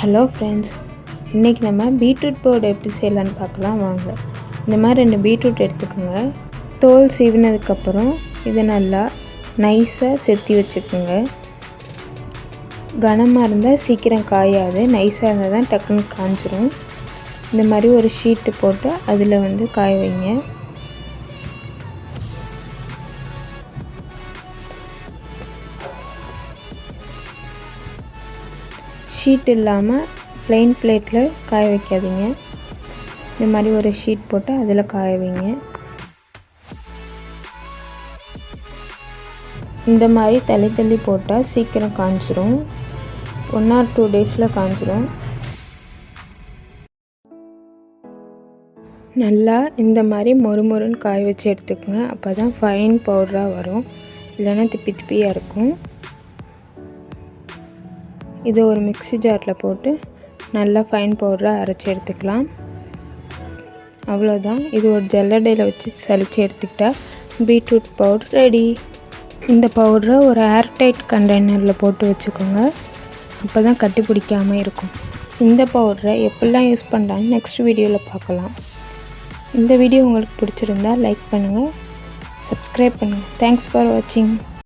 Hello friends, இன்றைக்கி நம்ம beetroot powder எப்படி செய்யலான்னு பார்க்கலாம் வாங்க. இந்த மாதிரி 2 பீட்ரூட் எடுத்துக்கோங்க. தோல் சீவினதுக்கப்புறம் இதை நல்லா நைஸாக செத்தி வச்சுக்கோங்க. கனமாக இருந்தால் சீக்கிரம் காயாது, நைஸாக இருந்தால் தான் டக்குன்னு காஞ்சிரும். இந்த மாதிரி ஒரு ஷீட்டு போட்டு அதில் காய வைங்க. ஷீட் இல்லாமல் ப்ளைன் பிளேட்டில் காய வைக்காதீங்க. இந்த மாதிரி ஒரு ஷீட் போட்டு அதில் காய வைங்க. இந்த மாதிரி தள்ளி தள்ளி போட்டால் சீக்கிரம் காஞ்சிரும். 1 or 2 டேஸில் காஞ்சிரும். நல்லா இந்த மாதிரி மொறுமொறுன்னு காய வச்சு எடுத்துக்கோங்க. அப்போ தான் ஃபைன் பவுடராக வரும், இல்லைன்னா திப்பி திப்பியாக இருக்கும். இதை ஒரு மிக்ஸி ஜாரில் போட்டு நல்லா ஃபைன் பவுடராக அரைச்சி எடுத்துக்கலாம். அவ்வளோதான். இது ஒரு ஜல்லடையில் வச்சு சலித்து எடுத்துக்கிட்டால் பீட்ரூட் பவுடர் ரெடி. இந்த பவுடரை ஒரு ஏர்டைட் கண்டெய்னரில் போட்டு வச்சுக்கோங்க. அப்போ தான் கட்டி பிடிக்காமல் இருக்கும். இந்த பவுடரை எப்படிலாம் யூஸ் பண்ணலான்னு நெக்ஸ்ட் வீடியோவில் பார்க்கலாம். இந்த வீடியோ உங்களுக்கு பிடிச்சிருந்தா லைக் பண்ணுங்கள், சப்ஸ்கிரைப் பண்ணுங்கள். தேங்க்ஸ் ஃபார் வாட்சிங்.